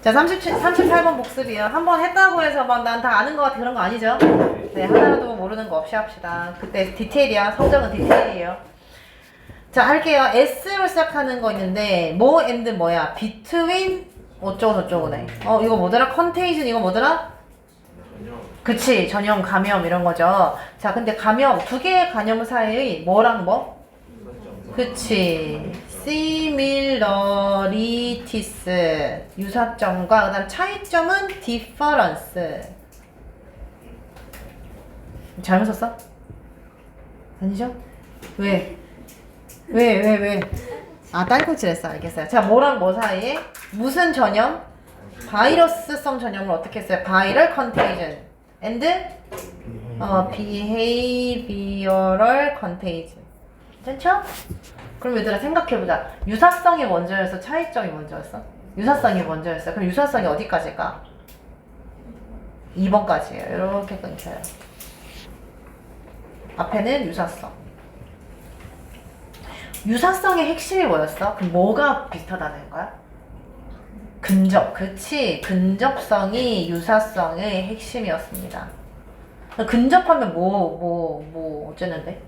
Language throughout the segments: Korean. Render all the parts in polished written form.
자, 38번 복습이요. 한 번 했다고 해서 막 난 다 아는 것 같아 그런 거 아니죠? 네, 하나라도 모르는 거 없이 합시다. 그때 디테일이야. 성적은 디테일이에요. 자, 할게요. S로 시작하는 거 있는데 뭐 and 뭐야? between 어쩌고 저쩌고네. 이거 뭐더라? contagion 이거 뭐더라? 그치, 전염, 감염 이런 거죠. 자, 근데 감염 두 개의 감염 사이의 뭐랑 뭐? 그치. similarities 유사점과 그다음 차이점은 difference. 잘못 썼어? 아니죠? 왜? 왜? 아, 딴코치랬어. 알겠어요. 자, 뭐랑 뭐 사이에? 무슨 전염? 바이러스성 전염을 어떻게 했어요? viral contagion and behavioral contagion. 괜찮죠? 그럼 얘들아 생각해보자. 유사성이 먼저였어? 차이점이 먼저였어? 유사성이 먼저였어. 그럼 유사성이 어디까지일까? 2번까지예요. 이렇게 끊겨요. 앞에는 유사성. 유사성의 핵심이 뭐였어? 그럼 뭐가 비슷하다는 거야? 근접. 그치. 근접성이 유사성의 핵심이었습니다. 근접하면 어쩌는데?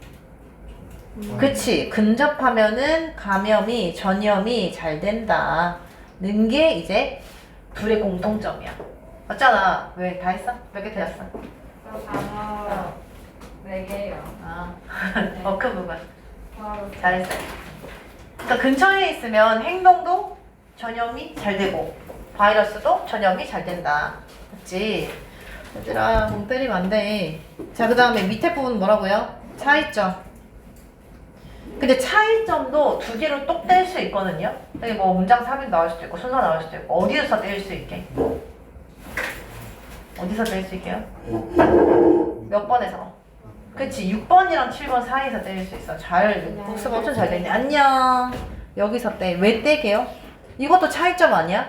그치. 근접하면은 감염이, 전염이 잘 된다. 는 게 이제 둘의 공통점이야. 맞잖아. 왜? 다 했어? 몇 개 되었어? 단어 4개요. 그 부분. 잘했어. 그러니까 근처에 있으면 행동도 전염이 잘 되고 바이러스도 전염이 잘 된다. 맞지? 얘들아, 멍 때리면 안 돼. 자, 그 다음에 밑에 부분 뭐라고요? 차이점. 근데 차이점도 두 개로 똑 뗄 수 있거든요. 여기 뭐 문장 삽입 나올 수도 있고 순서 나올 수도 있고. 어디서 뗄 수 있게? 어디서 뗄 수 있게요? 몇 번에서? 그치, 6번이랑 7번 사이에서 뗄 수 있어. 복습 엄청 잘 됐네. 안녕. 여기서 떼. 왜 떼게요? 이것도 차이점 아니야?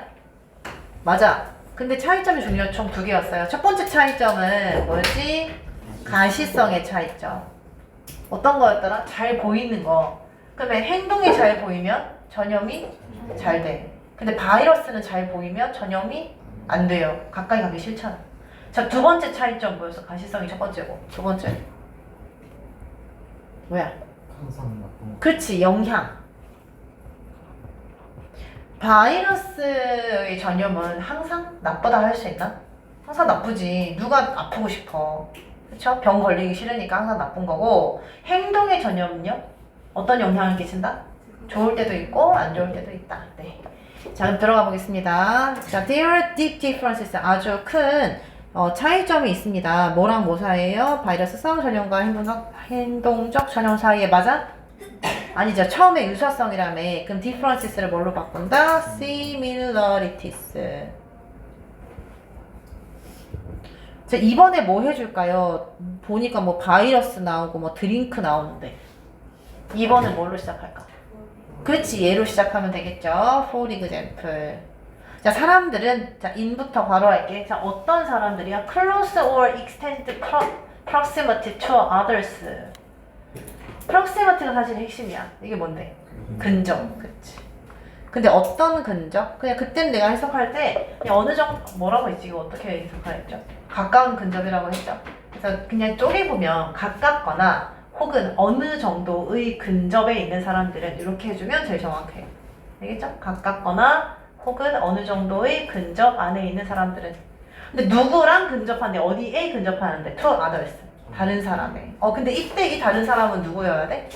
맞아. 근데 차이점이 중요한 총 2개였어요. 첫 번째 차이점은 뭐였지? 가시성의 차이점. 어떤 거였더라? 잘 보이는 거. 그러면 행동이 잘 보이면 전염이 잘 돼. 근데 바이러스는 잘 보이면 전염이 안 돼요. 가까이 가기 싫잖아. 자, 두 번째 차이점 뭐였어? 가시성이 첫 번째고. 두 번째. 뭐야? 항상 나쁜 거. 그렇지, 영향. 바이러스의 전염은 항상 나쁘다 할 수 있나? 항상 나쁘지. 누가 아프고 싶어. 그쵸? 병 걸리기 싫으니까 항상 나쁜 거고, 행동의 전염은요? 어떤 영향을 끼친다? 좋을 때도 있고 안 좋을 때도 있다. 네. 자, 그럼 들어가 보겠습니다. 자, there are deep differences. 아주 큰 차이점이 있습니다. 뭐랑 뭐 사이에요? 바이러스성 전염과 행동적 전염 사이에. 맞아? 아니죠. 처음에 유사성이라며. 그럼 differences를 뭘로 바꾼다? similarities. 자, 이번에 뭐 해줄까요? 보니까 뭐 바이러스 나오고 뭐 드링크 나오는데 2번은 뭘로 시작할까? 그렇지, 얘로 시작하면 되겠죠. For example. 자, 사람들은, 자, in부터 바로 할게. 자, 어떤 사람들이야? Close or extend proximity to others. proximity가 사실 핵심이야. 이게 뭔데? 근접. 그치. 근데 어떤 근접? 그냥 그때는 내가 해석할 때 그냥 어느 정도 뭐라고 했지? 이거 어떻게 해석하였죠? 가까운 근접이라고 했죠. 그래서 그냥 쪼개보면 가깝거나 혹은 어느 정도의 근접에 있는 사람들은 이렇게 해주면 제일 정확해요. 알겠죠? 가깝거나 혹은 어느 정도의 근접 안에 있는 사람들은. 근데 누구랑 근접하는데 어디에 근접하는데? To others. 다른 사람에. 근데 이때 이 다른 사람은 누구여야 돼?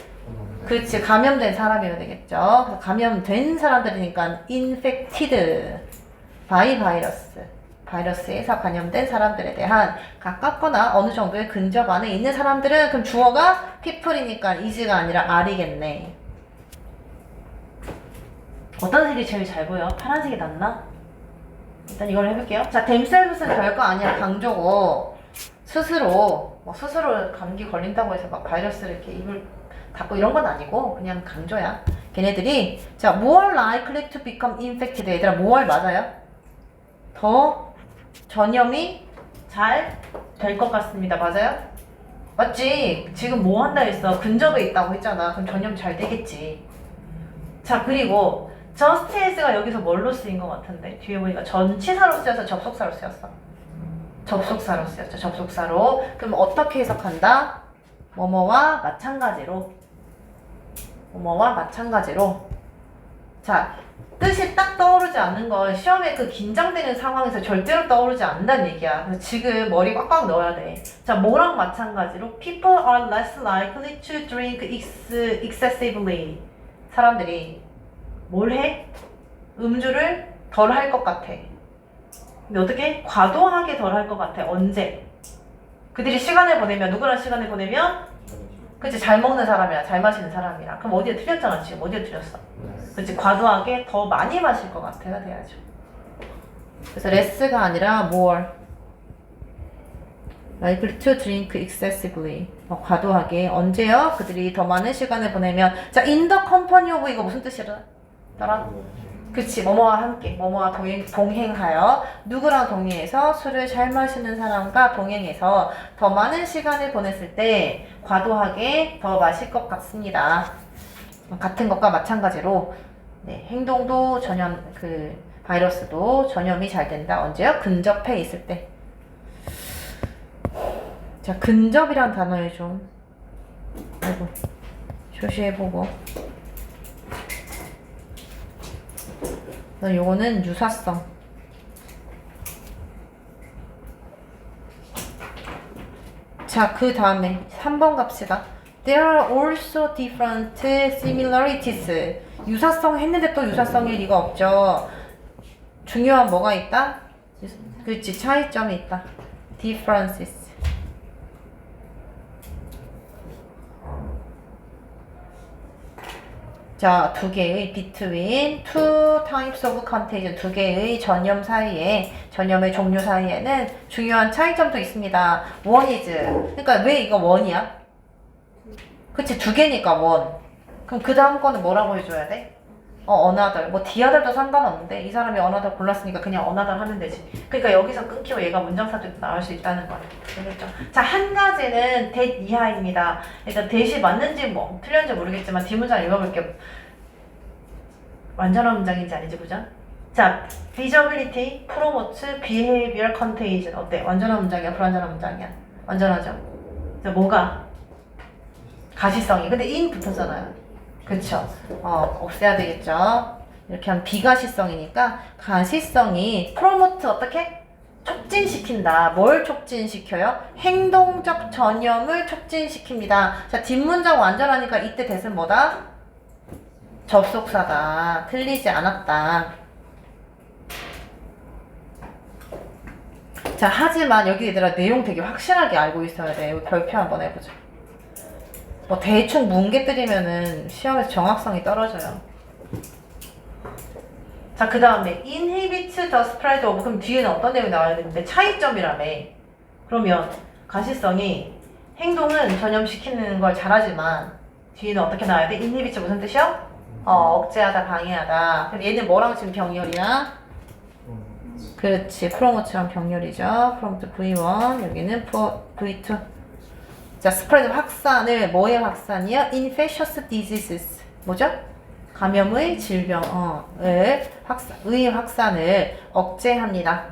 그렇지, 감염된 사람이어야 되겠죠. 그래서 감염된 사람들이니까 infected by virus. 바이러스에서 감염된 사람들에 대한 가깝거나 어느 정도의 근접 안에 있는 사람들은, 그럼 주어가 people이니까 is가 아니라 are이겠네. 어떤 색이 제일 잘 보여? 파란색이 낫나? 일단 이걸 해볼게요. 자, themselves는 별거 아니야. 강조고 스스로 감기 걸린다고 해서 막 바이러스를 이렇게 입을 닫고 이런 건 아니고 그냥 강조야. 걔네들이 자, more likely to become infected. 얘들아, more 맞아요? 더 전염이 잘 될 것 같습니다. 맞아요? 맞지? 지금 뭐 한다 했어? 근접에 있다고 했잖아. 그럼 전염 잘 되겠지. 자, 그리고 just as가 여기서 뭘로 쓰인 것 같은데 뒤에 보니까 전치사로 쓰여서 접속사로 쓰였어. 접속사로 쓰였죠. 접속사로. 그럼 어떻게 해석한다? 뭐뭐와 마찬가지로. 뭐뭐와 마찬가지로. 자, 뜻이 딱 떠오르지 않는 건 시험에 그 긴장되는 상황에서 절대로 떠오르지 않는다는 얘기야. 그래서 지금 머리 꽉꽉 넣어야 돼. 자, 뭐랑 마찬가지로 people are less likely to drink excessively. 사람들이 뭘 해? 음주를 덜 할 것 같아. 근데 어떻게? 과도하게 덜 할 것 같아. 언제? 그들이 시간을 보내면 누구랑 시간을 보내면? 그치, 잘 먹는 사람이랑 잘 마시는 사람이랑. 그럼 어디에 틀렸잖아. 지금 어디에 틀렸어? 그치, 과도하게 더 많이 마실 것 같아가 돼야죠. 그래서 less가 아니라 more. likely to drink excessively. 과도하게. 언제요? 그들이 더 많은 시간을 보내면. 자, in the company of 이거 무슨 뜻이더라? 그치, 뭐뭐와 함께, 뭐뭐와 동행하여 누구랑 동행해서 술을 잘 마시는 사람과 동행해서 더 많은 시간을 보냈을 때 과도하게 더 마실 것 같습니다. 같은 것과 마찬가지로 네, 행동도 전염, 바이러스도 전염이 잘 된다. 언제요? 근접해 있을 때. 자, 근접이란 단어에 좀 표시해보고. 요거는 유사성. 자, 그 다음에 3번 갑시다. There are also different similarities. 유사성 했는데 또 유사성일 리가 없죠. 중요한 뭐가 있다? 그렇지, 차이점이 있다. differences. 자, 두 개의 between two types of contagion, 두 개의 전염 사이에, 전염의 종류 사이에는 중요한 차이점도 있습니다. one is. 그러니까 왜 이거 one이야? 그치, 두 개니까 one. 그럼 그 다음 거는 뭐라고 해줘야 돼? another. 뭐 theother도 상관없는데 이 사람이 another 골랐으니까 그냥 another 하면 되지. 그러니까 여기서 끊기고 얘가 문장사전도 나올 수 있다는 거야. 알겠죠? 자, 한 가지는 that 이하입니다. 일단 that이 맞는지 뭐 틀렸는지 모르겠지만 뒷문장 읽어볼게요. 완전한 문장인지 아닌지 보자. 자, visibility, promote, behavior contagion. 어때? 완전한 문장이야? 불완전한 문장이야? 완전하죠? 자, 뭐가? 가시성이. 근데 in 붙었잖아요. 그쵸? 없애야 되겠죠? 이렇게 하면 비가시성이니까 가시성이 promote 어떻게? 촉진시킨다. 뭘 촉진시켜요? 행동적 전염을 촉진시킵니다. 자, 뒷문장 완전하니까 이때 대신 뭐다? 접속사다. 틀리지 않았다. 자, 하지만 여기 얘들아 내용 되게 확실하게 알고 있어야 돼. 여기 별표 한번 해보자. 뭐 대충 뭉개뜨리면은 시험에서 정확성이 떨어져요. 자, 그 다음에 inhibit the spread of. 그럼 뒤에는 어떤 내용이 나와야 되는데 차이점이라며. 그러면 가시성이 행동은 전염시키는 걸 잘하지만 뒤에는 어떻게 나와야 돼? inhibit 무슨 뜻이야? 억제하다, 방해하다. 그럼 얘는 뭐랑 지금 병렬이야? 그렇지, 프로모트랑 병렬이죠. 프로모트 V1, 여기는 V2. 자, 스프레드 확산을 뭐의 확산이요? infectious diseases. 뭐죠? 감염의 질병의 확산을 억제합니다.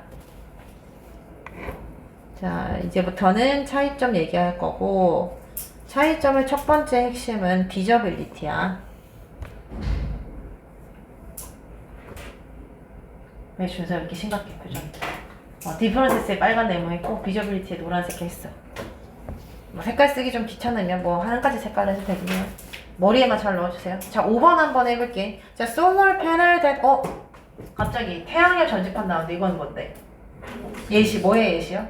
자, 이제부터는 차이점 얘기할 거고, 차이점의 첫 번째 핵심은 비저빌리티야. 왜 준서 이렇게 심각해 표정? 디퍼런스에 빨간 네모했고 비저빌리티에 노란색 했어. 뭐 색깔 쓰기 좀 귀찮으면 뭐 한 가지 색깔 해도 되겠네요. 머리에만 잘 넣어주세요. 자, 5번 한번 해볼게. 자, solar panel that 갑자기 태양열 전지판 나오는데 이건 뭔데? 예시, 뭐의 예시요?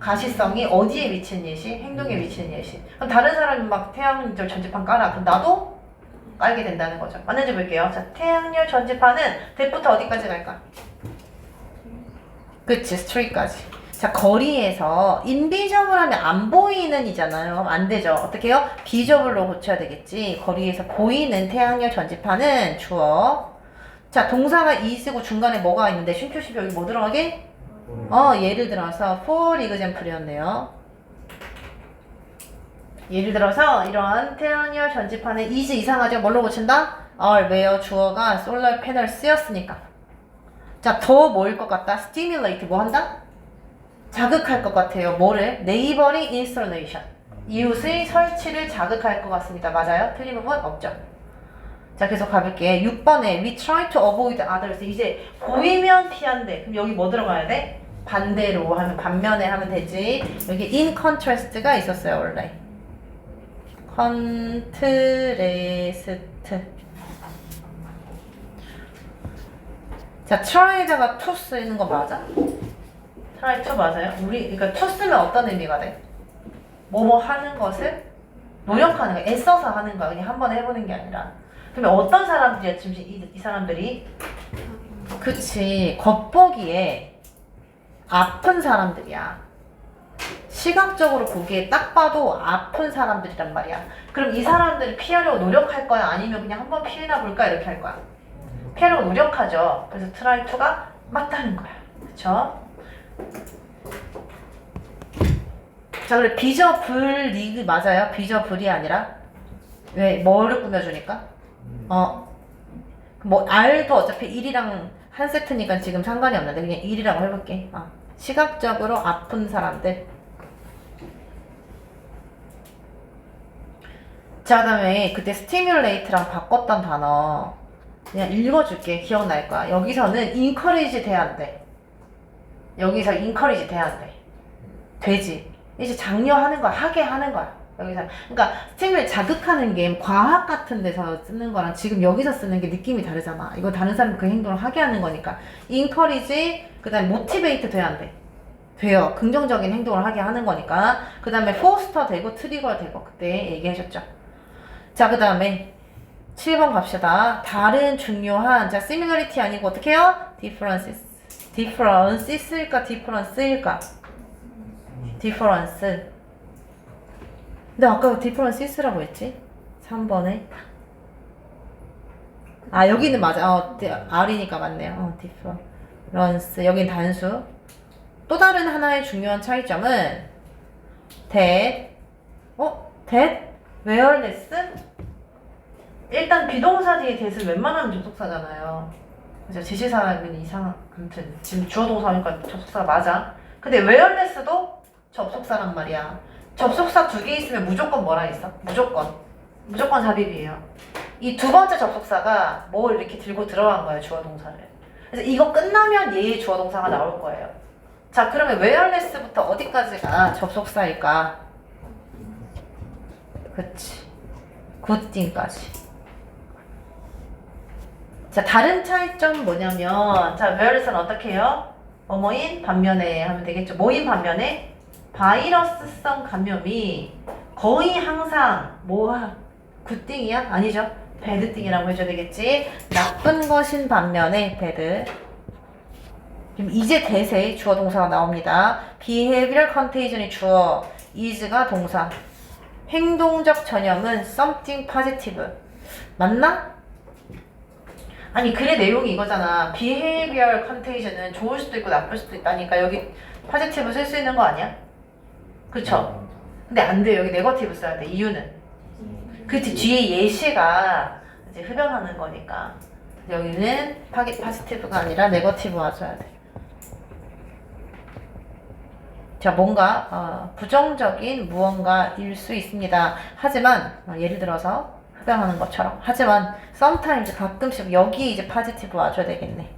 가시성이 어디에 미치는 예시? 행동에 미치는 예시. 그럼 다른 사람이 막 태양열 전지판 깔아. 그럼 나도 깔게 된다는 거죠. 맞는지 볼게요. 자, 태양열 전지판은 대부터 어디까지 갈까? 그치, 스트리트까지. 자, 거리에서 인비저블 하면 안 보이는 이잖아요. 안 되죠. 어떻게 해요? 비저블로 고쳐야 되겠지. 거리에서 보이는 태양열 전지판은 주어. 자, 동사가 있고 중간에 뭐가 있는데 쉼표시 여기 뭐 들어가게? 예를 들어서 for example이었네요. 예를 들어서 이런 태양열 전지판에 is 이상하죠? 뭘로 고친다? are where 주어가 solar panel 쓰였으니까. 자, 더 뭐일 것 같다? stimulate 뭐 한다? 자극할 것 같아요. 뭐를? neighboring installation. 이웃의 설치를 자극할 것 같습니다. 맞아요? 틀린 부분 없죠? 자, 계속 가볼게. 6번에 we try to avoid others. 이제 보이면 피한대. 그럼 여기 뭐 들어가야 돼? 반대로 하면 반면에 하면 되지. 여기 in contrast가 있었어요 원래. contrast. 자, try에다가 to 쓰이는 거 맞아? try to 맞아요? 우리 그러니까 to 쓰면 어떤 의미가 돼? 뭐뭐 하는 것을 노력하는 거, 애써서 하는 거, 그냥 한번 해보는 게 아니라. 그러면 어떤 사람들이야 지금 이 사람들이? 그치, 겉보기에 아픈 사람들이야. 시각적으로 보기에 딱 봐도 아픈 사람들이란 말이야. 그럼 이 사람들을 피하려고 노력할 거야? 아니면 그냥 한번 피해나 볼까? 이렇게 할 거야. 피하려고 노력하죠. 그래서 try to가 맞다는 거야. 그쵸? 자, 그래 비저불이 맞아요? 비저불이 아니라? 왜? 뭐를 꾸며주니까? 뭐 R도 어차피 1이랑 한 세트니까 지금 상관이 없는데 그냥 1이라고 해볼게. 시각적으로 아픈 사람들. 자, 그다음에 그때 stimulate랑 바꿨던 단어 그냥 읽어줄게. 기억날 거야. 여기서는 encourage 돼야 안 돼. 여기서 encourage 돼야 안 돼. 되지. 이제 장려하는 거야. 하게 하는 거야. 여기서. 그러니까 stimulate 자극하는 게 과학 같은 데서 쓰는 거랑 지금 여기서 쓰는 게 느낌이 다르잖아. 이거 다른 사람 그 행동을 하게 하는 거니까. encourage, 그 다음에 motivate 돼야 안 돼. 돼요. 긍정적인 행동을 하게 하는 거니까. 그 다음에 foster 되고 trigger 되고 그때 얘기하셨죠. 자, 그 다음에 7번 갑시다. 다른 중요한, 자, similarity 아니고 어떻게 해요? differences. differences일까? difference일까? difference. 근데 아까 differences라고 했지? 3번에. 여기는 맞아. R이니까 맞네요. difference. 여긴 단수. 또 다른 하나의 중요한 차이점은 that, whereas 일단 비동사 뒤에 that은 웬만하면 접속사잖아요. 그죠? 지시사는 아무튼 지금 주어 동사니까 접속사 맞아. 근데 whereas도 접속사란 말이야. 접속사 2개 있으면 무조건 뭐라 있어? 무조건 삽입이에요. 이 두 번째 접속사가 뭘 이렇게 들고 들어간 거예요, 주어 동사를. 그래서 이거 끝나면 얘의 주어 동사가 나올 거예요. 자, 그러면 whereas부터 어디까지가 접속사일까? 그치. 굿띵까지. 자, 다른 차이점 뭐냐면, 자, whereas는 어떻게 해요? 뭐뭐인 반면에 하면 되겠죠. 뭐인 반면에 바이러스성 감염이 거의 항상 굿띵이야? 아니죠. 배드띵이라고 해줘야 되겠지. 나쁜 것인 반면에 배드. 그럼 이제 대세 주어 동사가 나옵니다. behavioral contagion이 주어, is가 동사. 행동적 전형은 something positive. 맞나? 아니, 글의 내용이 이거잖아. behavioral contagion은 좋을 수도 있고 나쁠 수도 있다니까 여기 positive 쓸 수 있는 거 아니야? 그쵸? 근데 안 돼요. 여기 네거티브 써야 돼. 이유는 그치, 뒤에 예시가 이제 흡연하는 거니까 여기는 파지티브가 아니라 네거티브 와줘야 돼. 자, 뭔가 부정적인 무언가일 수 있습니다. 하지만 예를 들어서 흡연하는 것처럼. 하지만 sometimes 가끔씩 여기에 이제 파지티브 와줘야 되겠네.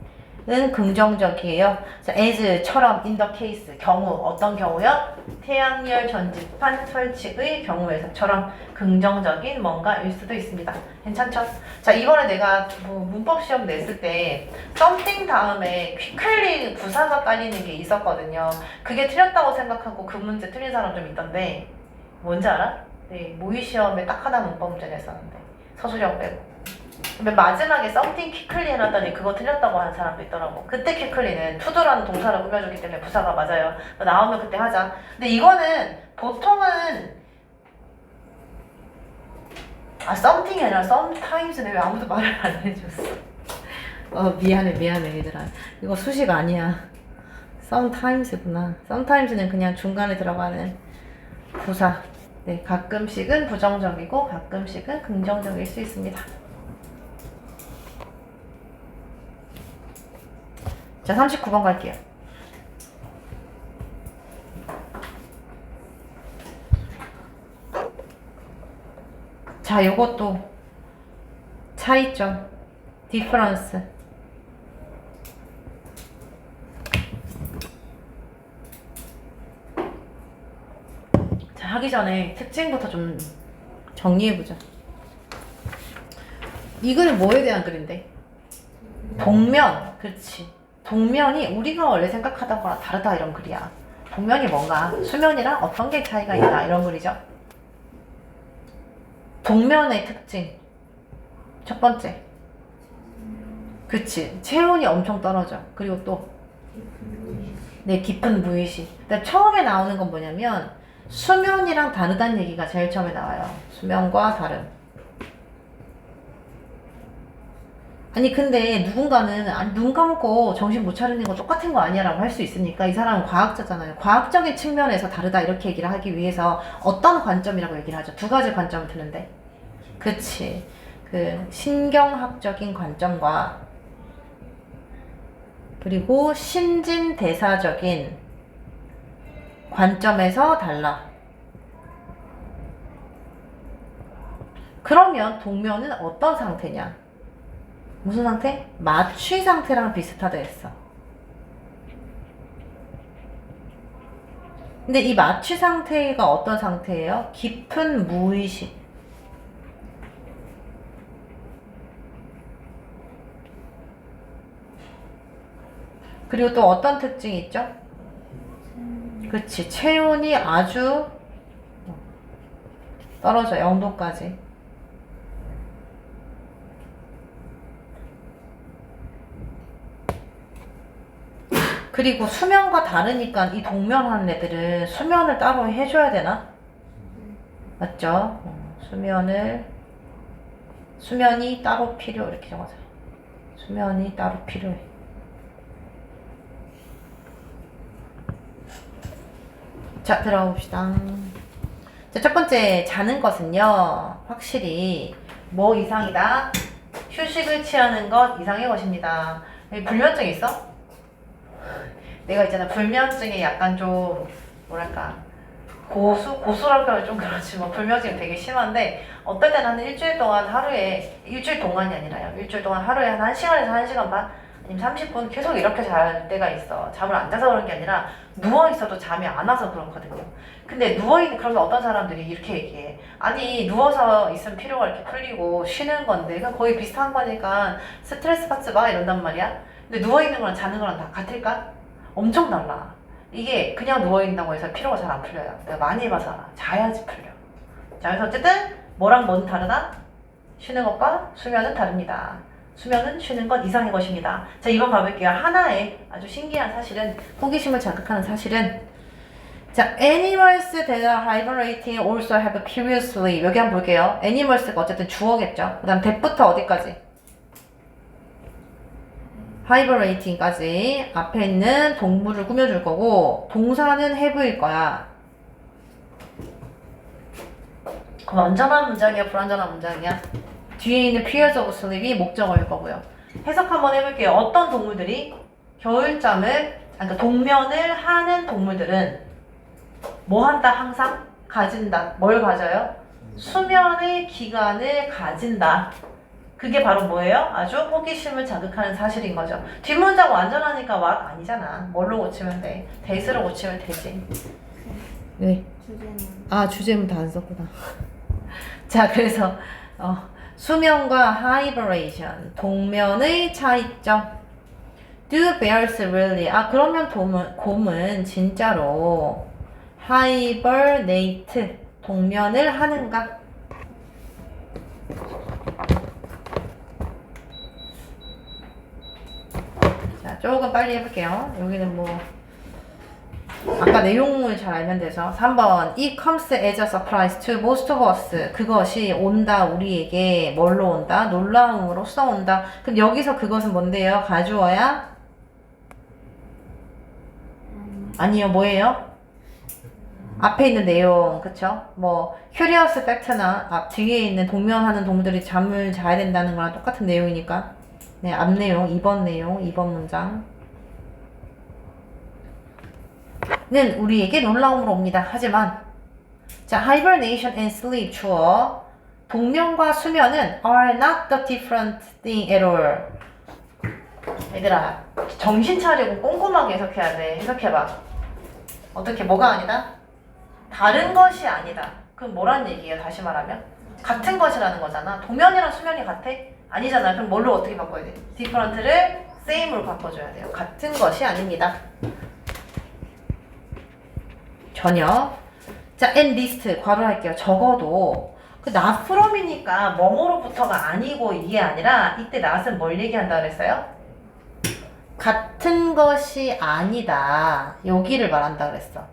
은 긍정적이에요. 자, as처럼 in the case 경우 어떤 경우요? 태양열 전지판 설치의 경우에서처럼 긍정적인 뭔가일 수도 있습니다. 괜찮죠? 자, 이번에 내가 문법 시험 냈을 때 something 다음에 quickly 부사가 깔리는 게 있었거든요. 그게 틀렸다고 생각하고 그 문제 틀린 사람 좀 있던데 뭔지 알아? 네, 모의 시험에 딱 하나 문법 문제 냈었는데 서술형 빼고. 근데 마지막에 something quickly 해놨더니 그거 틀렸다고 하는 사람도 있더라고. 그때 quickly는 to도라는 동사를 꾸며주기 때문에 부사가 맞아요. 나오면 그때 하자. 근데 이거는 보통은 something이 아니라 sometimes는 왜 아무도 말을 안 해줬어? 미안해 얘들아. 이거 수식 아니야. sometimes구나. sometimes는 그냥 중간에 들어가는 부사. 네, 가끔씩은 부정적이고 가끔씩은 긍정적일 수 있습니다. 자, 39번 갈게요. 자, 요것도 차이점, 디퍼런스. 자, 하기 전에 특징부터 좀 정리해보자. 이 글은 뭐에 대한 글인데? 동면, 그렇지. 동면이 우리가 원래 생각하던 거랑 다르다 이런 글이야. 동면이 뭔가 수면이랑 어떤 게 차이가 있나 이런 글이죠. 동면의 특징 첫 번째, 그치, 체온이 엄청 떨어져. 그리고 또 네, 깊은 무의식. 근데 처음에 나오는 건 뭐냐면 수면이랑 다르다는 얘기가 제일 처음에 나와요. 수면과 다름. 아니 근데 누군가는 아니, 눈 감고 정신 못 차리는 거 똑같은 거 아니야 라고 할 수 있으니까 이 사람은 과학자잖아요. 과학적인 측면에서 다르다 이렇게 얘기를 하기 위해서 어떤 관점이라고 얘기를 하죠? 두 가지 관점을 드는데, 그치, 그 신경학적인 관점과 그리고 신진대사적인 관점에서 달라. 그러면 동면은 어떤 상태냐? 무슨 상태? 마취 상태랑 비슷하다 했어. 근데 이 마취 상태가 어떤 상태예요? 깊은 무의식. 그리고 또 어떤 특징이 있죠? 그치, 체온이 아주 떨어져, 0도까지. 그리고 수면과 다르니까 이 동면하는 애들은 수면을 따로 해줘야 되나? 맞죠? 수면이 따로 필요, 이렇게 적어서. 수면이 따로 필요해. 자, 들어가 봅시다. 자, 첫 번째, 자는 것은요, 확실히 뭐 이상이다? 휴식을 취하는 것 이상의 것입니다. 불면증 있어? 내가 있잖아, 불면증에 약간 좀 뭐랄까 고수라고 하면 좀 그렇지만 불면증이 되게 심한데, 어떨 때는 한 일주일 동안 하루에, 일주일 동안이 아니라요, 일주일 동안 하루에 한 1시간에서 1시간 반 아니면 30분 계속 이렇게 잘 때가 있어. 잠을 안 자서 그런 게 아니라 누워있어도 잠이 안 와서 그렇거든요. 근데 그러면 어떤 사람들이 이렇게 얘기해. 아니, 누워서 있으면 피로가 이렇게 풀리고 쉬는 건데 그냥 거의 비슷한 거니까 스트레스 받지 마 이런단 말이야. 근데 누워있는 거랑 자는 거랑 다 같을까? 엄청 달라. 이게 그냥 누워있는다고 해서 피로가 잘 안 풀려요. 내가 많이 해봐서 알아. 자야지 풀려. 자, 그래서 어쨌든 뭐랑 뭔 다르다? 쉬는 것과 수면은 다릅니다. 수면은 쉬는 것 이상의 것입니다. 자, 2번 봐볼게요. 하나의 아주 신기한 사실은, 호기심을 자극하는 사실은, 자, animals that are hibernating also have previously. 여기 한번 볼게요. animals가 어쨌든 주어겠죠. 그 다음 that부터 어디까지? hibernating까지 앞에 있는 동물을 꾸며줄 거고, 동사는 have일 거야. 그럼 완전한 문장이야, 불완전한 문장이야? 뒤에 있는 periods of sleep이 목적어일 거고요. 해석 한번 해볼게요. 어떤 동물들이 그러니까 동면을 하는 동물들은 뭐 한다? 항상 가진다. 뭘 가져요? 수면의 기간을 가진다. 그게 바로 뭐예요? 아주 호기심을 자극하는 사실인 거죠. 뒷문장 완전하니까 what 아니잖아. 뭘로 고치면 돼? that으로 고치면 되지. 네. 주제문 다 안 썼구나. 자, 그래서 수면과 hibernation, 동면의 차이점. Do bears really? 그러면 곰은 진짜로 hibernate, 동면을 하는가? 자, 조금 빨리 해볼게요. 여기는 뭐 아까 내용을 잘 알면 돼서. 3번 It comes as a surprise to most of us. 그것이 온다, 우리에게. 뭘로 온다? 놀라움으로써 온다. 그럼 여기서 그것은 뭔데요? 가주어야? 아니요, 뭐예요? 앞에 있는 내용, 그쵸? 뭐 curious fact나 뒤에 있는 동면하는 동물들이 잠을 자야 된다는 거랑 똑같은 내용이니까. 네, 앞 내용, 2번 내용, 2번 문장. 우리에게 놀라움으로 옵니다. 하지만 자, hibernation and sleep 주어 동면과 수면은 are not the different thing at all. 얘들아, 정신 차리고 꼼꼼하게 해석해야 돼. 해석해봐. 어떻게, 뭐가 아니다? 다른 것이 아니다. 그럼 뭐란 얘기예요? 다시 말하면 같은 것이라는 거잖아. 도면이랑 수면이 같아? 아니잖아. 그럼 뭘로 어떻게 바꿔야 돼? different를 same으로 바꿔줘야 돼요. 같은 것이 아닙니다. 전혀. 자, and least 괄호할게요. 적어도 그 not from이니까 뭐뭐로부터가 아니고 이게 아니라 이때 not은 뭘 얘기한다 그랬어요? 같은 것이 아니다. 여기를 말한다 그랬어.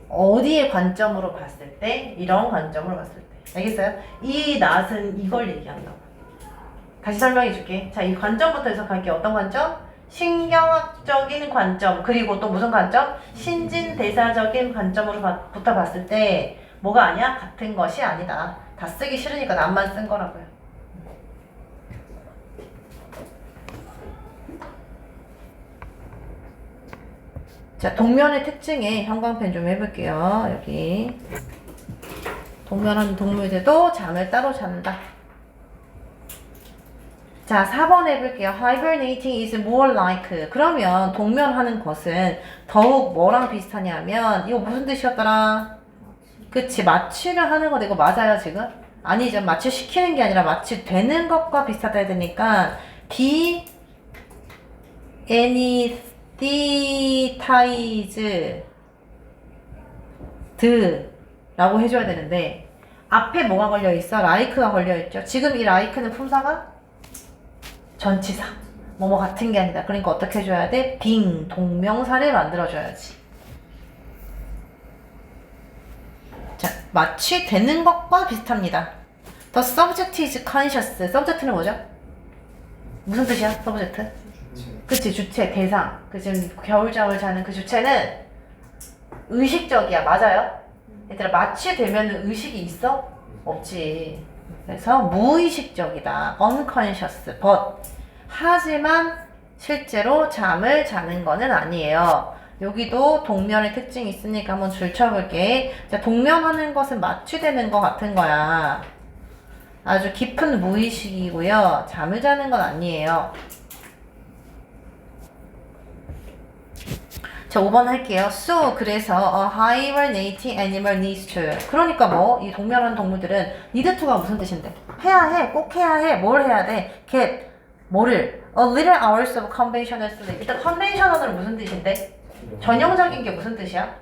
어디의 관점으로 봤을 때? 이런 관점으로 봤을 때. 알겠어요? 이 not은 이걸 얘기한다고. 다시 설명해 줄게. 자, 이 관점부터 해석할게. 어떤 관점? 신경학적인 관점, 그리고 또 무슨 관점? 신진대사적인 관점으로부터 봤을 때 뭐가 아니야? 같은 것이 아니다. 다 쓰기 싫으니까 남만 쓴 거라고요. 자, 동면의 특징에 형광펜 좀 해볼게요. 여기 동면하는 동물들도 잠을 따로 잔다. 자, 4번 해볼게요. Hibernating is more like. 그러면 동면하는 것은 더욱 뭐랑 비슷하냐면 이거 무슨 뜻이었더라? 그치, 마취를 하는 거. 이거 맞아요 지금? 아니죠. 마취시키는 게 아니라 마취되는 것과 비슷하다 해야 되니까 de-anesthetized 라고 해줘야 되는데 앞에 뭐가 걸려있어? like가 걸려있죠. 지금 이 like는 품사가? 전치사. 뭐뭐 같은 게 아니다. 그러니까 어떻게 해줘야 돼? 빙, 동명사를 만들어줘야지. 자, 마취되는 것과 비슷합니다. The subject is conscious. subject는 뭐죠? 무슨 뜻이야? subject? 그치, 주체, 대상. 그 지금 겨울잠을 자는 그 주체는 의식적이야. 맞아요? 얘들아, 마취되면 의식이 있어? 없지. 그래서 무의식적이다. unconscious. but 하지만 실제로 잠을 자는 거는 아니에요. 여기도 동면의 특징이 있으니까 한번 줄쳐볼게. 자, 동면하는 것은 마취되는 것 같은 거야. 아주 깊은 무의식이고요. 잠을 자는 건 아니에요. 자, 5번 할게요. So, 그래서 a hibernating animal needs to. 그러니까 뭐? 이 동면하는 동물들은 need to가 무슨 뜻인데? 해야 해. 꼭 해야 해. 뭘 해야 돼? get. 뭐를? A little hours of conventional sleep. 일단 conventional은 무슨 뜻인데? 전형적인 게 무슨 뜻이야?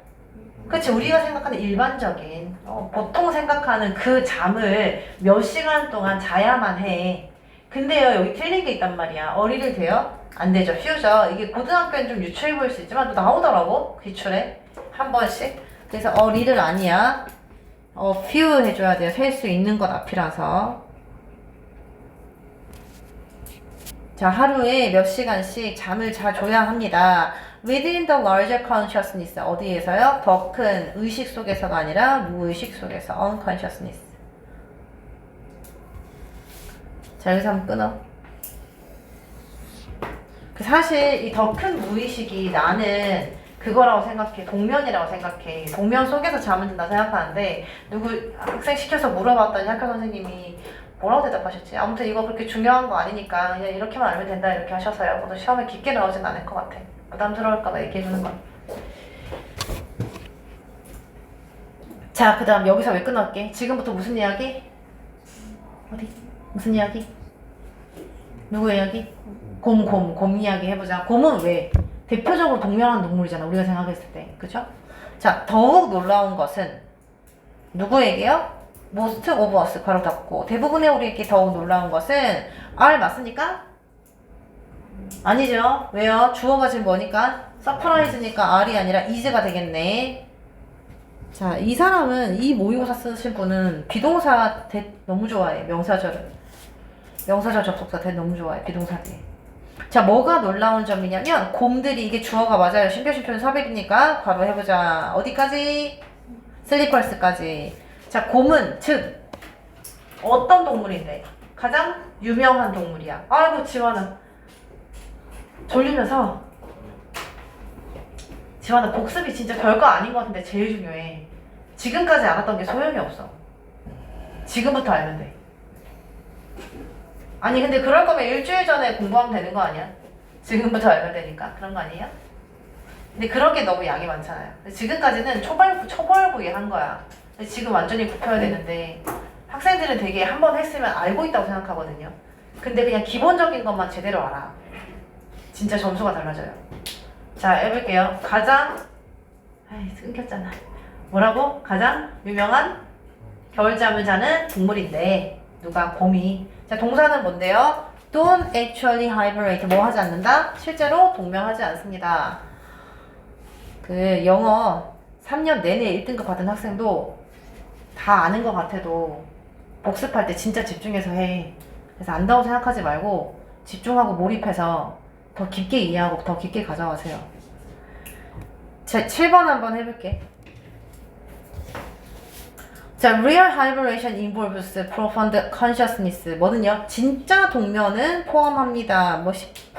그치, 우리가 생각하는 일반적인 보통 생각하는 그 잠을 몇 시간 동안 자야만 해. 근데요, 여기 틀린 게 있단 말이야. 어리를 돼요? 안 되죠. 퓨죠. 이게 고등학교는 좀 유치해 보일 수 있지만 또 나오더라고. 기출에 한 번씩. 그래서 어리를 아니야. few 해줘야 돼요. 셀 수 있는 것 앞이라서. 자, 하루에 몇 시간씩 잠을 자줘야 합니다. Within the larger consciousness. 어디에서요? 더 큰 의식 속에서가 아니라 무의식 속에서. unconsciousness. 자, 여기서 한번 끊어. 사실 이 더 큰 무의식이 나는 그거라고 생각해. 동면이라고 생각해. 동면 속에서 잠을 든다 생각하는데 누구 학생 시켜서 물어봤더니 학교 선생님이 뭐라고 대답하셨지? 아무튼 이거 그렇게 중요한 거 아니니까 그냥 이렇게만 알면 된다 이렇게 하셔서요. 모두 시험에 깊게 나오진 않을 것 같아. 부담스러울까봐 얘기해주는 건. 자, 그 다음 여기서 왜 끊을게? 지금부터 무슨 이야기? 어디? 무슨 이야기? 누구 이야기? 곰 이야기 해보자. 곰은 왜? 대표적으로 동면하는 동물이잖아. 우리가 생각했을 때. 그쵸? 자, 더욱 놀라운 것은 누구에게요? most of us 괄호 닫고 대부분의 우리에게 더욱 놀라운 것은 R 맞습니까? 아니죠. 왜요? 주어가 지금 뭐니까? surprise니까 R이 아니라 is가 되겠네. 자, 이 사람은 이 모의고사 쓰신 분은 비동사 대 너무 좋아해. 명사절을. 명사절 접속사 대 너무 좋아해. 비동사 대. 자, 뭐가 놀라운 점이냐면 곰들이 이게 주어가 맞아요. 신표는 사백이니까 괄호 해보자. 어디까지? 슬리퍼스까지. 자, 곰은 즉 어떤 동물인데? 가장 유명한 동물이야. 아이고 지원아 졸리면서 지환아, 복습이 진짜 별거 아닌 것 같은데 제일 중요해. 지금까지 알았던 게 소용이 없어. 지금부터 알면 돼. 아니 근데 그럴 거면 일주일 전에 공부하면 되는 거 아니야? 지금부터 알면 되니까. 그런 거 아니에요? 근데 그런 게 너무 양이 많잖아요. 근데 지금까지는 초벌구이 한 거야. 근데 지금 완전히 굽혀야 되는데 학생들은 되게 한 번 했으면 알고 있다고 생각하거든요. 근데 그냥 기본적인 것만 제대로 알아. 진짜 점수가 달라져요. 자, 해볼게요. 가장 끊겼잖아. 뭐라고? 가장 유명한 겨울잠을 자는 동물인데 누가? 곰이. 자, 동사는 뭔데요? Don't actually hibernate. 뭐 하지 않는다? 실제로 동면하지 않습니다. 그 영어 3년 내내 1등급 받은 학생도 다 아는 것 같아도 복습할 때 진짜 집중해서 해. 그래서 안다고 생각하지 말고 집중하고 몰입해서 더 깊게 이해하고 더 깊게 가져가세요. 자, 7번 한번 해볼게. 자, real hibernation involves profound consciousness. 뭐는요? 진짜 동면은 포함합니다. 뭐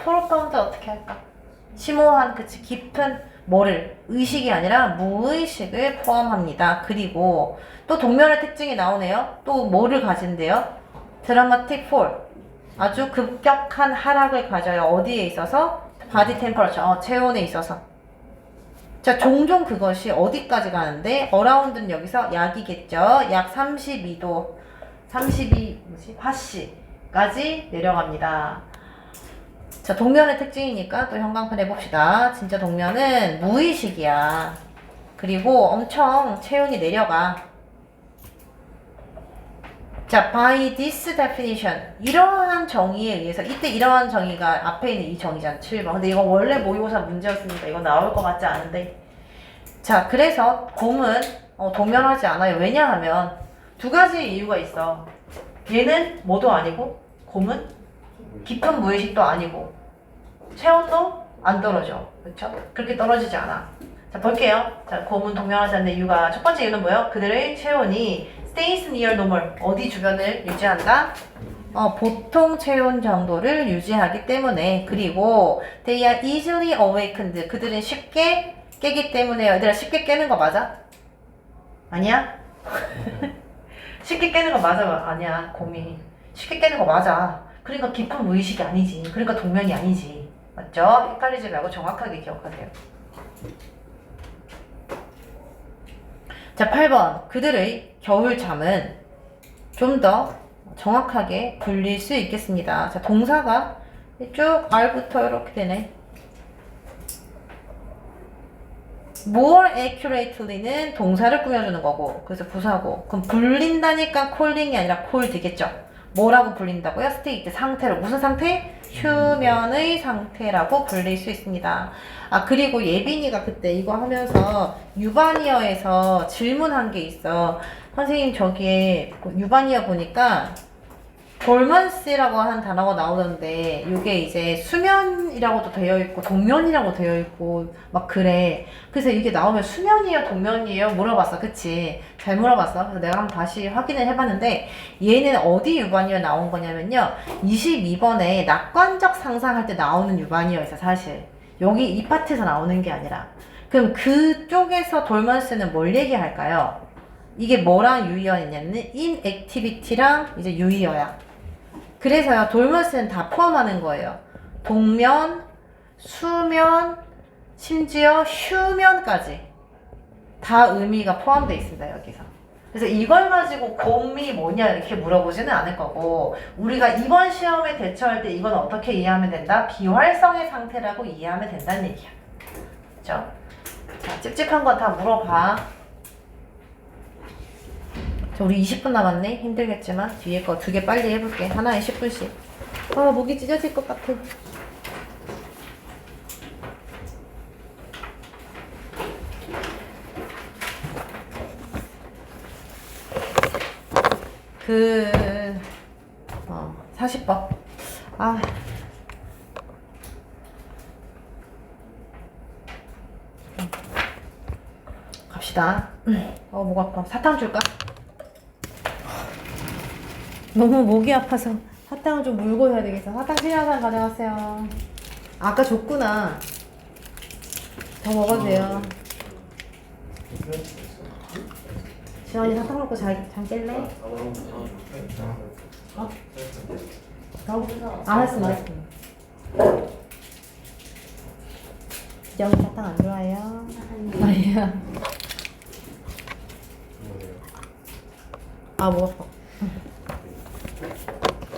profound 어떻게 할까? 심오한, 그치, 깊은 뭐를? 의식이 아니라 무의식을 포함합니다. 그리고 또 동면의 특징이 나오네요. 또 뭐를 가진대요? dramatic fall. 아주 급격한 하락을 가져요. 어디에 있어서? body temperature. 체온에 있어서. 자, 종종 그것이 어디까지 가는데? around는 여기서 약이겠죠. 약 32도, 32파씨까지 내려갑니다. 자, 동면의 특징이니까 또 형광펜 해봅시다. 진짜 동면은 무의식이야. 그리고 엄청 체온이 내려가. 자, by this definition. 이러한 정의에 의해서, 이때 이러한 정의가 앞에 있는 이 정의잖아, 7번. 근데 이건 원래 모의고사 문제였으니까 이거 나올 것 같지 않은데. 자, 그래서 곰은 동면하지 않아요. 왜냐하면 두 가지 이유가 있어. 얘는 뭐도 아니고, 곰은 깊은 무의식도 아니고, 체온도 안 떨어져. 그렇죠? 그렇게 떨어지지 않아. 자, 볼게요. 자, 곰은 동면하지 않는 이유가, 첫 번째 이유는 뭐예요? 그들의 체온이 stays near normal. 어디 주변을 유지한다? 보통 체온 정도를 유지하기 때문에. 그리고 they are easily awakened. 그들은 쉽게 깨기 때문에요. 얘들아, 쉽게 깨는 거 맞아? 아니야? 쉽게 깨는 거 맞아? 아니야. 곰이 쉽게 깨는 거 맞아. 그러니까 깊은 무의식이 아니지. 그러니까 동면이 아니지. 맞죠? 헷갈리지 말고 정확하게 기억하세요. 자, 8번. 그들의 겨울잠은 좀 더 정확하게 굴릴 수 있겠습니다. 자, 동사가 쭉 R부터 이렇게 되네. more accurately는 동사를 꾸며주는 거고, 그래서 부사고. 그럼 불린다니까 calling이 아니라 call 되겠죠? 뭐라고 불린다고요? state, 상태로. 무슨 상태? 휴면의 상태라고 불릴 수 있습니다. 아, 그리고 예빈이가 그때 이거 하면서 유바니어에서 질문한 게 있어. 선생님, 저기에 유바니어 보니까 돌먼스라고 하는 단어가 나오던데 이게 이제 수면이라고도 되어 있고 동면이라고 되어 있고 막 그래. 그래서 이게 나오면 수면이에요 동면이에요 물어봤어. 그치? 잘 물어봤어. 그래서 내가 한번 다시 확인을 해봤는데 얘는 어디 유반이어 나온 거냐면요, 22번에 낙관적 상상할 때 나오는 유반이어에서 사실 여기 이 파트에서 나오는 게 아니라. 그럼 그쪽에서 돌먼스는 뭘 얘기할까요? 이게 뭐랑 유의어냐면 inactivity랑 이제 유의어야. 그래서요, 돌먼스는 다 포함하는 거예요. 동면, 수면, 심지어 휴면까지 다 의미가 포함되어 있습니다, 여기서. 그래서 이걸 가지고 곰이 뭐냐 이렇게 물어보지는 않을 거고, 우리가 이번 시험에 대처할 때 이건 어떻게 이해하면 된다? 비활성의 상태라고 이해하면 된다는 얘기야. 그렇죠? 자, 찝찝한 건 다 물어봐. 자, 우리 20분 남았네. 힘들겠지만 뒤에 거 2개 빨리 해볼게. 하나에 10분씩. 아, 목이 찢어질 것 같아. 그 40번. 아, 갑시다. 목 아파. 사탕 줄까? 너무 목이 아파서 사탕을 좀 물고 해야 되겠어. 사탕 필요한 사람 가져가세요. 아까 줬구나. 더 먹어도 돼요. 지원이 사탕 먹고 잘 깰래? 어? 알았어. 지영이 사탕 안 좋아해요? 아니야. 아, 먹었어.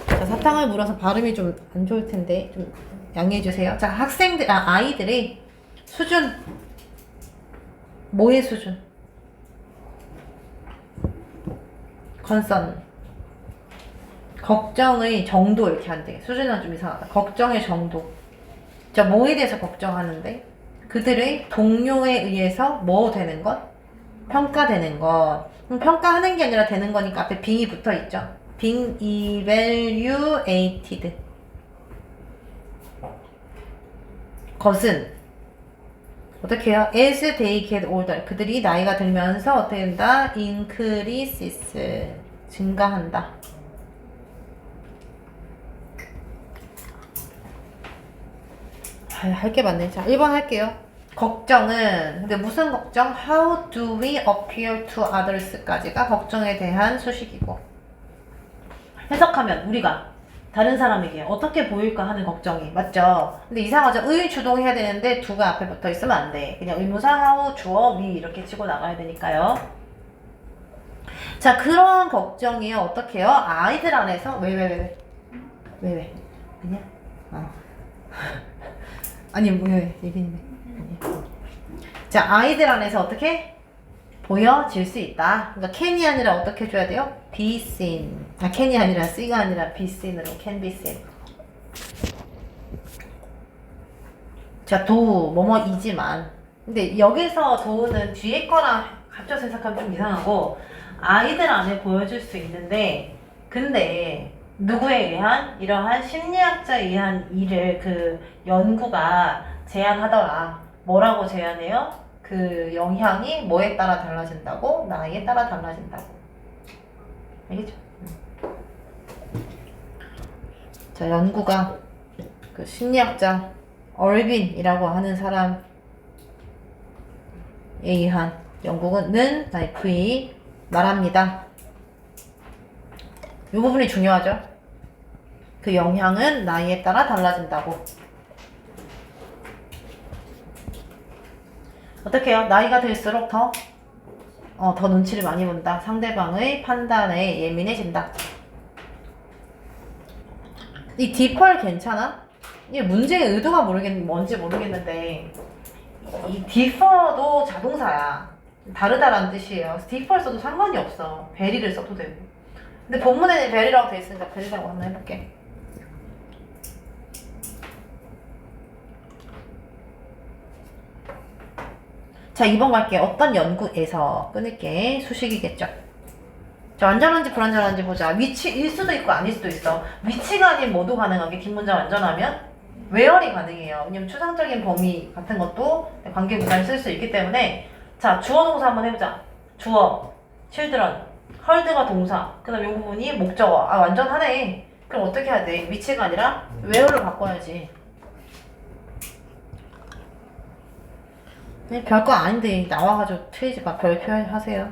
자, 사탕을 물어서 발음이 좀 안 좋을 텐데 좀 양해해 주세요. 자, 아이들이 수준, 뭐의 수준? 컨선. 걱정의 정도 이렇게 한대. 수준은 좀 이상하다. 걱정의 정도. 자, 뭐에 대해서 걱정하는데? 그들의 동료에 의해서 뭐 되는 것? 평가되는 것. 평가하는 게 아니라 되는 거니까 앞에 being이 붙어 있죠. being evaluated. 것은 어떻게 해요? As they get older. 그들이 나이가 들면서 어떻게 된다? increases. 증가한다. 할 게 많네. 자, 1번 할게요. 걱정은, 근데 무슨 걱정? How do we appear to others까지가 걱정에 대한 소식이고, 해석하면 우리가 다른 사람에게 어떻게 보일까 하는 걱정이 맞죠? 근데 이상하죠? 의 주동해야 되는데 두가 앞에 붙어 있으면 안 돼. 그냥 의무사 how, 주어, we 이렇게 치고 나가야 되니까요. 자, 그런 걱정이요. 어떻게 해요? 아이들 안에서 왜? 아니야? 아니, 왜? 예빈이네. 자, 아이들 안에서 어떻게 보여질 수 있다. 그러니까 can이 아니라 어떻게 해줘야 돼요? be seen. can이 아니라 see가 아니라 be seen으로 can be seen. 자, 뭐뭐이지만. 근데 여기서 도는 뒤에 거랑 합쳐서 해석하면 좀 이상하고, 아이들 안에 보여줄 수 있는데, 근데 누구에 의한? 이러한 심리학자에 의한 일을 그 연구가 제안하더라. 뭐라고 제안해요? 그 영향이 뭐에 따라 달라진다고? 나이에 따라 달라진다고. 알겠죠? 자, 연구가 그 심리학자 얼빈이라고 하는 사람에 의한 연구는 V 말합니다. 이 부분이 중요하죠. 그 영향은 나이에 따라 달라진다고. 어떻게 해요? 나이가 들수록 더 눈치를 많이 본다. 상대방의 판단에 예민해진다. 이 디펄 괜찮아? 이게 문제의 의도가 뭔지 모르겠는데, 이 differ도 자동사야. 다르다라는 뜻이에요. differ 써도 상관이 없어. very를 써도 되고. 근데 본문에는 very라고 돼 있으니까 very라고 한번 해볼게. 자, 2번 갈게. 어떤 연구에서 끊을게. 수식이겠죠. 자, 완전한지 불완전한지 보자. 위치일 수도 있고 아닐 수도 있어. 위치가 아닌 뭐도 가능하게 뒷문장 완전하면 where이 가능해요. 왜냐면 추상적인 범위 같은 것도 관계부사를 쓸 수 있기 때문에. 자, 주어 동사 한번 해보자. 주어, children, heard가 동사, 그 다음 이 부분이 목적어. 아, 완전하네. 그럼 어떻게 해야 돼? 위치가 아니라 where로 바꿔야지. 별거 아닌데 나와가지고 틀리지 마. 별표 하세요.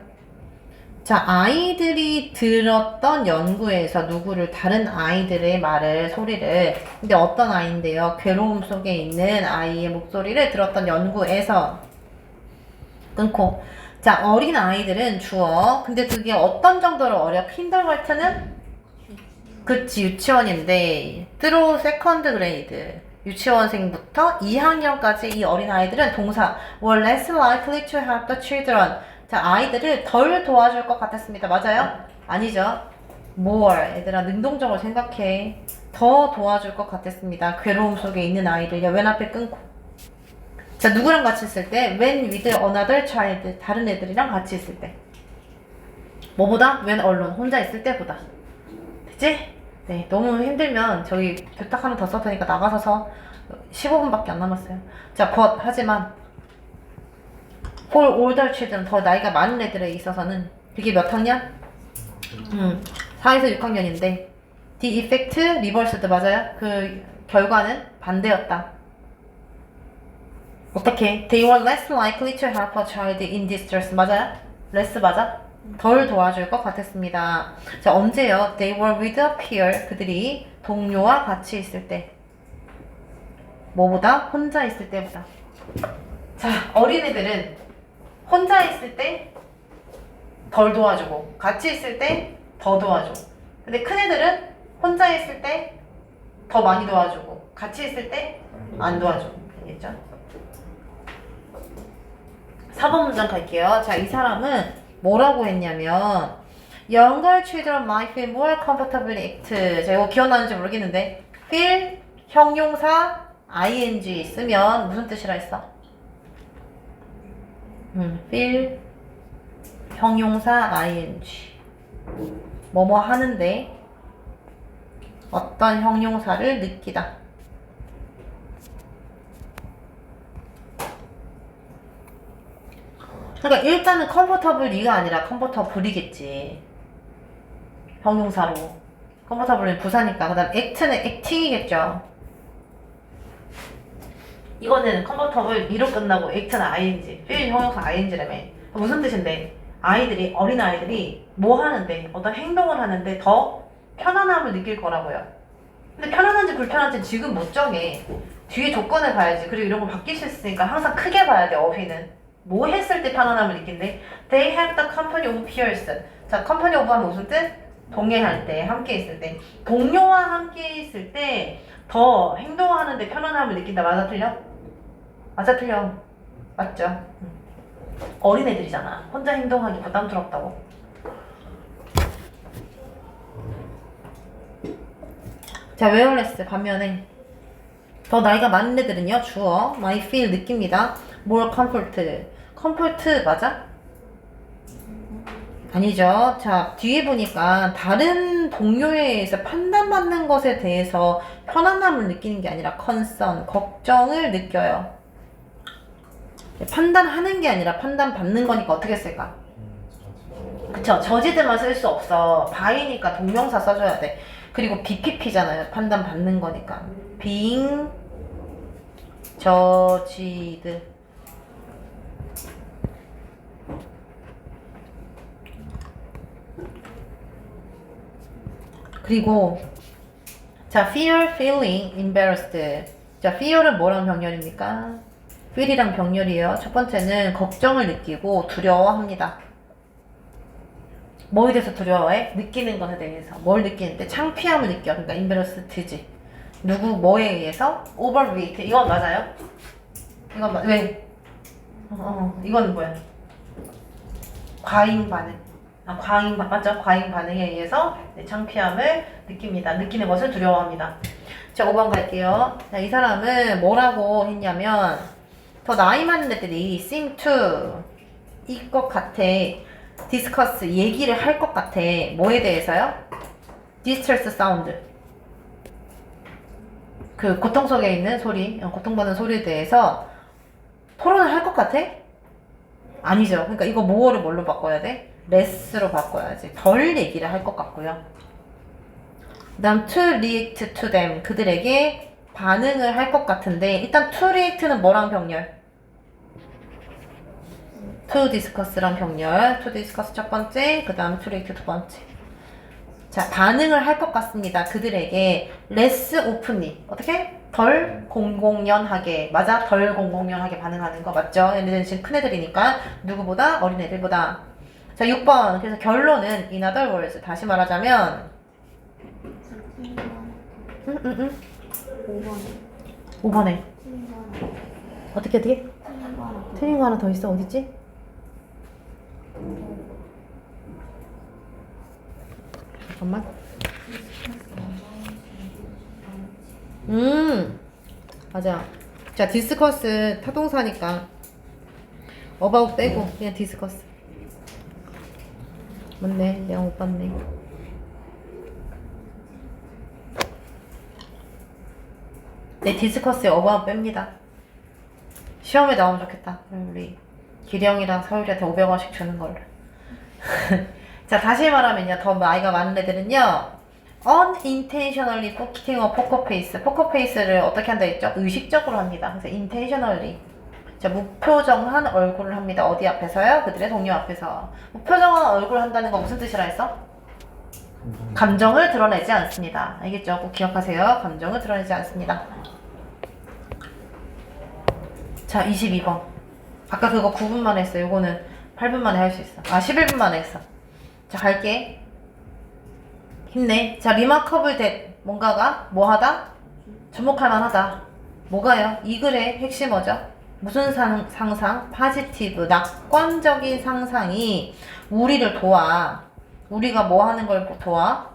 자, 아이들이 들었던 연구에서 누구를 다른 아이들의 말을 소리를, 근데 어떤 아이인데요? 괴로움 속에 있는 아이의 목소리를 들었던 연구에서 끊고. 자, 어린 아이들은 주어. 근데 그게 어떤 정도로 어려? 킨더가르텐은 그치, 유치원인데 through second grade 유치원생부터 2학년까지 이 어린 아이들은 동사 were less likely to help the children. 자, 아이들을 덜 도와줄 것 같았습니다. 맞아요? 아니죠. more. 얘들아, 능동적으로 생각해. 더 도와줄 것 같았습니다. 괴로움 속에 있는 아이를 왼 앞에 끊고. 자, 누구랑 같이 있을 때? when with another child. 다른 애들이랑 같이 있을 때. 뭐보다? when alone. 혼자 있을 때보다. 됐지? 네, 너무 힘들면 저기 부탁 하나 더 써도 되니까 나가서서 15분밖에 안 남았어요. 자, but 하지만 for older children, 더 나이가 많은 애들에 있어서는 그게 몇 학년? 4에서 6학년인데 the effect reversed. 맞아요? 그 결과는 반대였다. 어떻게? They were less likely to help a child in distress. 맞아요? less 맞아? 덜 도와줄 것 같았습니다. 자, 언제요? They were with a peer. 그들이 동료와 같이 있을 때. 뭐보다? 혼자 있을 때보다. 자, 어린애들은 혼자 있을 때 덜 도와주고 같이 있을 때 더 도와줘. 근데 큰애들은 혼자 있을 때 더 많이 도와주고 같이 있을 때 안 도와줘. 알겠죠? 4번 문장 갈게요. 자, 이 사람은 뭐라고 했냐면 Younger children might feel more comfortably act. 자, 이거 기억나는지 모르겠는데 feel 형용사 ing 쓰면 무슨 뜻이라 했어? feel 형용사 ing 뭐뭐 하는데 어떤 형용사를 느끼다. 그러니까 일단은 comfortably가 아니라 comfortably겠지. 형용사로. comfortably는 부사니까. 그 다음 act는 acting이겠죠. 이거는 comfortable 이로 끝나고 act는 ing. feel 형용사 ing라며. 무슨 뜻인데? 아이들이, 어린아이들이 뭐 하는데, 어떤 행동을 하는데 더 편안함을 느낄 거라고요. 근데 편안한지 불편한지 지금 못 정해. 뒤에 조건을 봐야지. 그리고 이런 거 바뀔 수 있으니까 항상 크게 봐야 돼, 어휘는. 뭐 했을 때 편안함을 느낀대? They have the company of peers. 자, company of 하면 무슨 뜻? 동행할 때, 함께 있을 때. 동료와 함께 있을 때 더 행동하는데 편안함을 느낀다. 맞아, 틀려? 맞아, 틀려? 맞죠? 어린애들이잖아. 혼자 행동하기 부담스럽다고. 자, 웨어레스 반면에 더 나이가 많은 애들은요. 주어 my feel 느낍니다. more comfort. comfort 맞아? 아니죠. 자, 뒤에 보니까 다른 동료에 의해서 판단받는 것에 대해서 편안함을 느끼는 게 아니라 concern, 걱정을 느껴요. 판단하는 게 아니라 판단받는 거니까 어떻게 쓸까? 그쵸. 저지드만 쓸 수 없어. by니까 동명사 써줘야 돼. 그리고 BPP잖아요. 판단받는 거니까. being judged. 그리고 자, fear, feeling, embarrassed. 자, fear은 뭐랑 병렬입니까? feel이랑 병렬이에요. 첫 번째는 걱정을 느끼고 두려워합니다. 뭐에 대해서 두려워해? 느끼는 것에 대해서. 뭘 느끼는데? 창피함을 느껴. 그러니까 embarrassed지. 누구 뭐에 의해서? overweight. 이건 맞아요? 이건 왜? 이건 뭐야? 과잉 반응. 맞죠? 과잉 반응에 의해서 창피함을 느낍니다. 느끼는 것을 두려워합니다. 자, 5번 갈게요. 자, 이 사람은 뭐라고 했냐면 더 나이 많은 애들이 seem to 이 것 같아. discuss 얘기를 할 것 같아. 뭐에 대해서요? distress sound. 그 고통 속에 있는 소리, 고통받는 소리에 대해서 토론을 할 것 같아? 아니죠. 그러니까 이거 뭐를 뭘로 바꿔야 돼? less로 바꿔야지. 덜 얘기를 할 것 같고요. 그 다음 to react to them. 그들에게 반응을 할 것 같은데 일단 to react는 뭐랑 병렬? to discuss랑 병렬. to discuss 첫 번째, 그 다음 to react 두 번째. 자, 반응을 할 것 같습니다. 그들에게 less openly. 어떻게? 덜 공공연하게. 맞아? 덜 공공연하게 반응하는 거 맞죠? 얘네들은 지금 큰 애들이니까 누구보다? 어린애들보다. 자, 6번. 그래서 결론은 in other words. 다시 말하자면 5번에 어떻게? 틀린 거 하나 더 있어. 어딨지? 잠깐만. 맞아. 자, 디스커스 타동사니까 about 빼고 그냥 디스커스. 맞네. 내가 못 봤네. 네, 디스커스에 about 뺍니다. 시험에 나오면 좋겠다. 우리 기령이랑 서율이한테 500원씩 주는 걸로. 자, 다시 말하면요. 더 나이가 많은 애들은요. unintentionally putting a poker face. poker face를 어떻게 한다 했죠? 의식적으로 합니다. 그래서 intentionally. 자, 무표정한 얼굴을 합니다. 어디 앞에서요? 그들의 동료 앞에서. 무표정한 얼굴을 한다는 건 무슨 뜻이라 했어? 감정을 드러내지 않습니다. 알겠죠? 꼭 기억하세요. 감정을 드러내지 않습니다. 자, 22번. 아까 그거 9분 만에 했어. 요거는 8분 만에 할 수 있어. 아, 11분 만에 했어. 자, 갈게. 힘내. 자, remarkable that. 뭔가가 뭐하다? 주목할 만하다. 뭐가요? 이 글의 핵심 뭐죠? 무슨 상상? positive, 낙관적인 상상이 우리를 도와. 우리가 뭐 하는 걸 도와?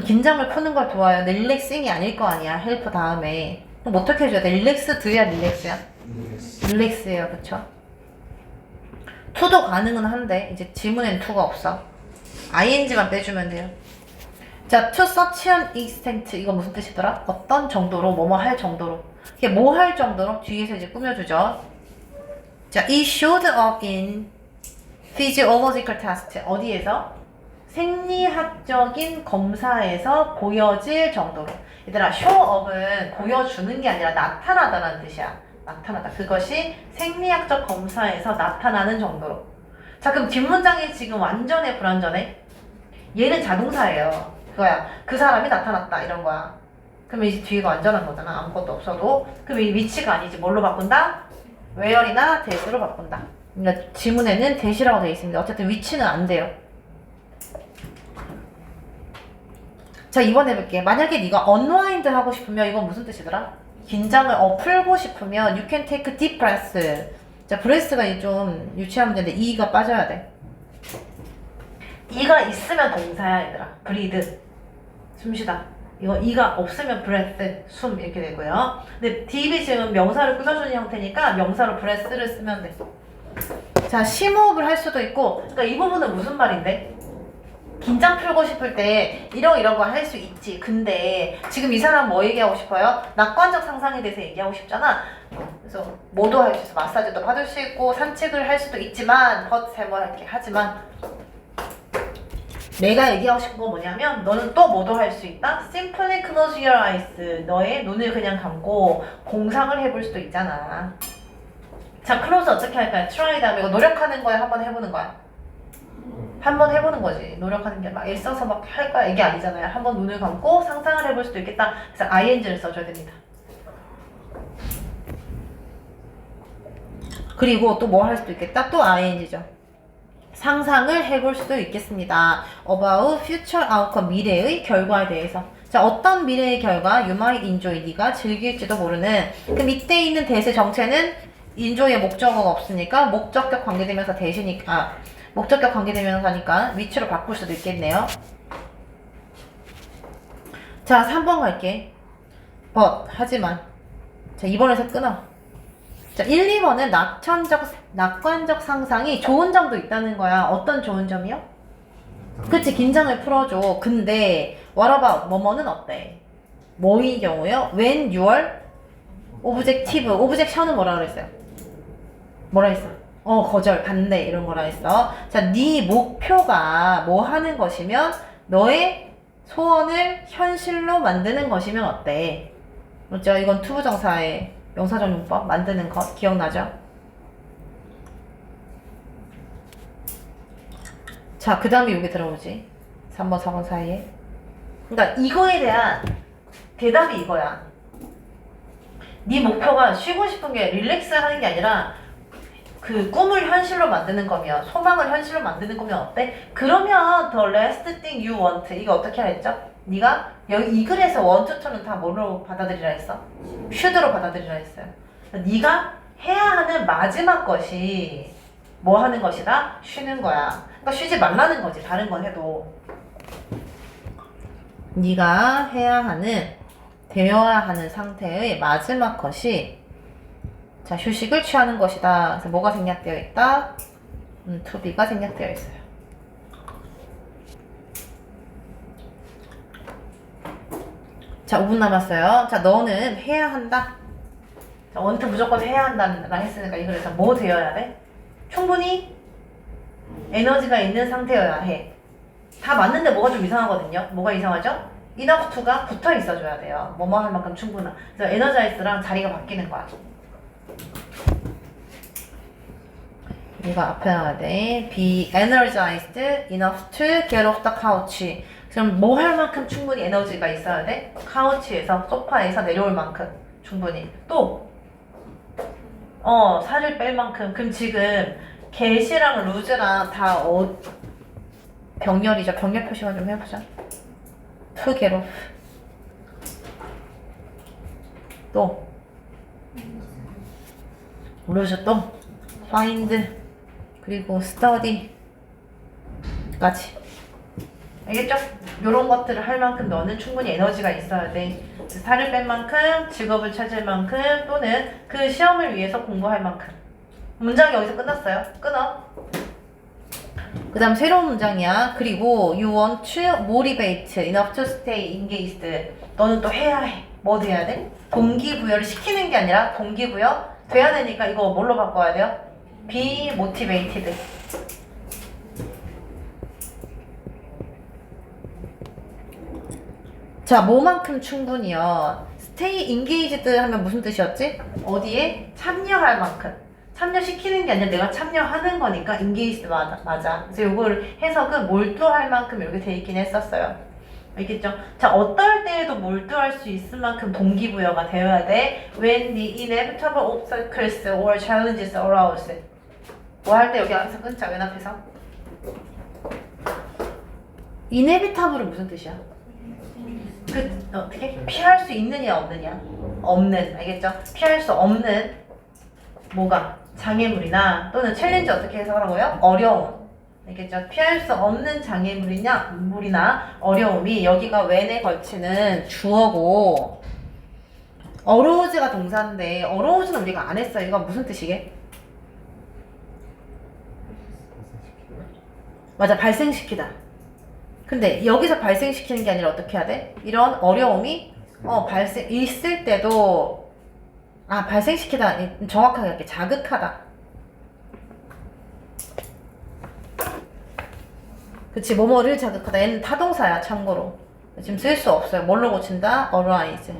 긴장을 푸는 걸 도와요. 릴렉싱이 아닐 거 아니야. 헬프 다음에. 그럼 어떻게 해줘야 돼? 릴렉스드야, 릴렉스야? 릴렉스예요, 그쵸? to도 가능은 한데 이제 지문엔 to가 없어. ing만 빼주면 돼요. 자, to such an extent. 이거 무슨 뜻이더라? 어떤 정도로, 뭐뭐 할 정도로. 이게 뭐 할 정도로 뒤에서 이제 꾸며주죠. 자, it showed up in physiological test. 어디에서? 생리학적인 검사에서 보여질 정도로. 얘들아, show up은 보여주는 게 아니라 나타나다라는 뜻이야. 나타나다. 그것이 생리학적 검사에서 나타나는 정도로. 자, 그럼 뒷문장이 지금 완전해, 불완전해? 얘는 자동사예요. 그거야. 그 사람이 나타났다, 이런 거야. 그럼 이제 뒤가 완전한 거잖아. 아무것도 없어도. 그럼 이 위치가 아니지. 뭘로 바꾼다? where이나 that으로 바꾼다. 그러니까 지문에는 that이라고 되어 있습니다. 어쨌든 위치는 안 돼요. 자, 이번 해볼게. 만약에 네가 unwind 하고 싶으면 이건 무슨 뜻이더라? 긴장을 풀고 싶으면 you can take a deep breath. 자, breath가 좀 유치한 문제인데 e가 빠져야 돼. e가 있으면 동사야, 얘들아. breathe. 숨쉬다. 이거 e가 없으면 breath, 숨 이렇게 되고요. 근데 deep이 지금 명사를 꾸며주는 형태니까 명사로 breath를 쓰면 돼. 자, 심호흡을 할 수도 있고, 그러니까 이 부분은 무슨 말인데? 긴장 풀고 싶을 때 이런 거 할 수 있지. 근데 지금 이 사람 뭐 얘기하고 싶어요? 낙관적 상상에 대해서 얘기하고 싶잖아. 그래서 뭐도 할 수 있어. 마사지도 받을 수 있고 산책을 할 수도 있지만 이렇게 하지만 내가 얘기하고 싶은 건 뭐냐면 너는 또 뭐도 할 수 있다? Simply close your eyes. 너의 눈을 그냥 감고 공상을 해볼 수도 있잖아. 자, close 어떻게 할까요? try 다음에 이거 노력하는 거야? 한번 해보는 거야? 한번 해보는 거지. 노력하는 게 막 일써서 막 할까 이게 아니잖아요. 한번 눈을 감고 상상을 해볼 수도 있겠다. 그래서 ing를 써줘야 됩니다. 그리고 또 뭐 할 수도 있겠다. 또 ing죠. 상상을 해볼 수도 있겠습니다. About future outcome, 미래의 결과에 대해서. 자, 어떤 미래의 결과? You might enjoy, 네가 즐길지도 모르는. 그 밑에 있는 대세 정체는 enjoy의 목적어가 없으니까 목적격 관계대명사 대시니까 목적격 관계대명사니까 위치로 바꿀 수도 있겠네요. 자, 3번 갈게. but, 하지만. 자, 2번에서 끊어. 자, 1, 2번은 낙관적 상상이 좋은 점도 있다는 거야. 어떤 좋은 점이요? 그치, 긴장을 풀어줘. 근데 what about, 뭐뭐는 어때? 뭐의 경우요? when your objective, objection은 뭐라 그랬어요? 뭐라 했어? 거절, 반대 이런 거라 했어. 자, 네 목표가 뭐 하는 것이면 너의 소원을 현실로 만드는 것이면 어때? 그렇죠? 이건 투부정사의 명사전용법 만드는 것 기억나죠? 자, 그 다음에 여기 들어오지. 3번, 4번 사이에. 그러니까 이거에 대한 대답이 이거야. 네 목표가 쉬고 싶은 게 릴렉스 하는 게 아니라 그 꿈을 현실로 만드는 거면, 소망을 현실로 만드는 거면 어때? 그러면 the last thing you want, 이거 어떻게 했죠? 네가 여기 이 글에서 want to는 다 뭐로 받아들이라 했어? should로 받아들이라 했어요. 네가 해야 하는 마지막 것이 뭐 하는 것이다? 쉬는 거야. 그러니까 쉬지 말라는 거지. 다른 건 해도. 네가 해야 하는, 되어야 하는 상태의 마지막 것이 자, 휴식을 취하는 것이다. 그래서 뭐가 생략되어 있다? to be가 생략되어 있어요. 자, 5분 남았어요. 자, 너는 해야 한다. 자, want 무조건 해야 한다는 했으니까 이 글에서 뭐 되어야 돼? 충분히 에너지가 있는 상태여야 해. 다 맞는데 뭐가 좀 이상하거든요. 뭐가 이상하죠? enough to가 붙어 있어줘야 돼요. 뭐뭐 할 만큼 충분한. 그래서 energize랑 자리가 바뀌는 거야. 이거 앞에 나와야 돼. Be energized enough to get off the couch. 그럼 뭐 할 만큼 충분히 에너지가 있어야 돼? 카우치에서, 소파에서 내려올 만큼 충분히. 또 살을 뺄 만큼. 그럼 지금 get이랑 lose랑 다 병렬이죠. 병렬 표시만 좀 해보자. to get off. 또 lose 또 find 그리고 study 까지. 알겠죠? 요런 것들을 할 만큼 너는 충분히 에너지가 있어야 돼. 살을 뺄 만큼, 직업을 찾을 만큼, 또는 그 시험을 위해서 공부할 만큼. 문장이 여기서 끝났어요. 끊어. 그 다음 새로운 문장이야. 그리고 you want to motivate enough to stay engaged. 너는 또 해야 해. 뭐 돼야 돼? 동기부여를 시키는 게 아니라 동기부여 돼야 되니까 이거 뭘로 바꿔야 돼요? be motivated. 자, 뭐만큼 충분히요. stay engaged 하면 무슨 뜻이었지? 어디에? 참여할 만큼. 참여시키는 게 아니라 내가 참여하는 거니까 engaged 맞아. 그래서 이걸 해석은 몰두할 만큼 이렇게 돼 있긴 했었어요. 알겠죠? 자, 어떨 때에도 몰두할 수 있을 만큼 동기부여가 되어야 돼. When the inevitable obstacles or challenges arise. 뭐 할 때 여기 앞에서 끊자, 왼 앞에서. inevitable은 무슨 뜻이야? 어떻게? 피할 수 있느냐 없느냐? 없는. 알겠죠? 피할 수 없는 뭐가? 장애물이나 또는 챌린지 어떻게 해석하라고요? 어려움. 알겠죠? 피할 수 없는 물이나 어려움이 여기가 when에 걸치는 주어고 arouse가 동사인데 arouse는 우리가 안 했어요. 이거 무슨 뜻이게? 맞아, 발생시키다. 근데 여기서 발생시키는 게 아니라 어떻게 해야 돼? 이런 어려움이 있을 때도 발생시키다. 정확하게 할게. 자극하다. 그치, 뭐뭐를 자극하다. 얘는 타동사야, 참고로. 지금 쓸 수 없어요. 뭘로 고친다? arise.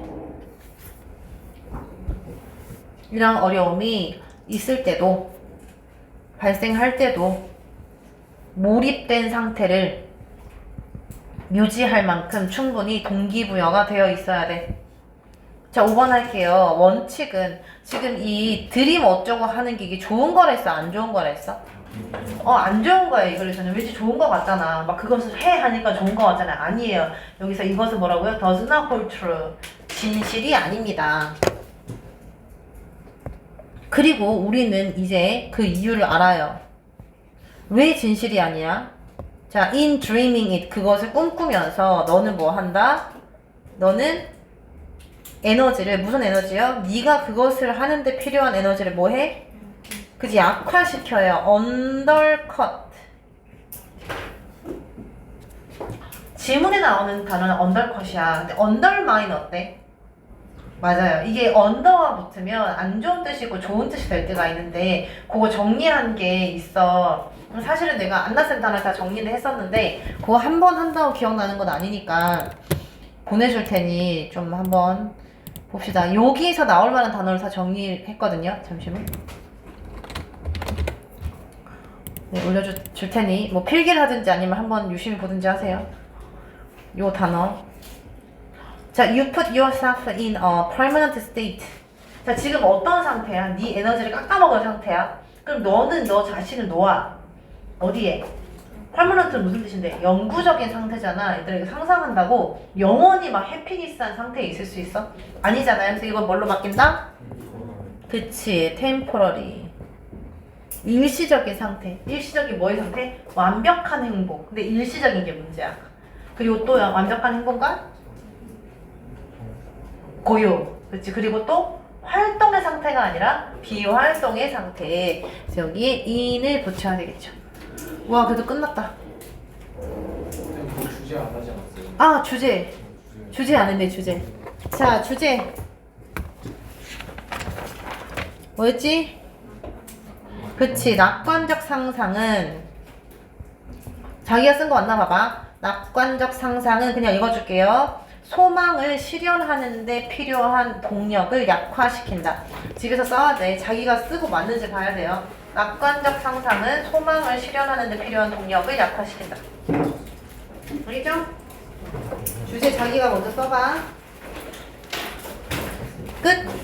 이런 어려움이 있을 때도, 발생할 때도 몰입된 상태를 유지할 만큼 충분히 동기부여가 되어 있어야 돼. 자, 5번 할게요. 원칙은 지금 이 드림 어쩌고 하는 게 이게 좋은 거랬어? 안 좋은 거랬어? 안 좋은 거예요. 이거에서는 왠지 좋은 거 같잖아. 막 그것을 해 하니까 좋은 거 같잖아. 아니에요. 여기서 이것은 뭐라고요? does not hold true. 진실이 아닙니다. 그리고 우리는 이제 그 이유를 알아요. 왜 진실이 아니야? 자, in dreaming it. 그것을 꿈꾸면서 너는 뭐 한다? 너는 에너지를, 무슨 에너지요? 네가 그것을 하는데 필요한 에너지를 뭐 해? 그지, 약화시켜요. undercut. 지문에 나오는 단어는 undercut이야. 근데 undermine 어때? 맞아요. 이게 under가 붙으면 안 좋은 뜻이 있고 좋은 뜻이 될 때가 있는데 그거 정리한 게 있어. 사실은 내가 안 낯선 단어를 다 정리를 했었는데 그거 한 번 한다고 기억나는 건 아니니까 보내줄 테니 좀 한번 봅시다. 여기서 나올 만한 단어를 다 정리했거든요. 잠시만. 네, 올려줄 테니 뭐 필기를 하든지 아니면 한번 유심히 보든지 하세요. 요 단어. 자, you put yourself in a permanent state. 자, 지금 어떤 상태야? 네 에너지를 깎아먹은 상태야. 그럼 너는 너 자신을 놓아. 어디에? permanent는 무슨 뜻인데? 영구적인 상태잖아. 얘들아, 이거 상상한다고 영원히 막 해피니스한 상태에 있을 수 있어? 아니잖아요. 그래서 이건 뭘로 바뀐다? 그치, temporary. 일시적인 상태. 일시적인 뭐의 상태? 완벽한 행복. 근데 일시적인 게 문제야. 그리고 또 완벽한 행복과 고요. 그치. 그리고 또 활동의 상태가 아니라 비활동의 상태. 그래서 여기에 in을 붙여야 되겠죠. 와, 그래도 끝났다. 주제 안 하지 않았어요? 아, 주제 안 했네, 주제. 자, 주제. 뭐였지? 그치, 낙관적 상상은 자기가 쓴 거 맞나 봐봐. 낙관적 상상은 그냥 읽어줄게요. 소망을 실현하는데 필요한 동력을 약화시킨다. 집에서 써야 돼. 자기가 쓰고 맞는지 봐야 돼요. 낙관적 상상은 소망을 실현하는데 필요한 동력을 약화시킨다. 알겠죠? 주제 자기가 먼저 써봐. 끝!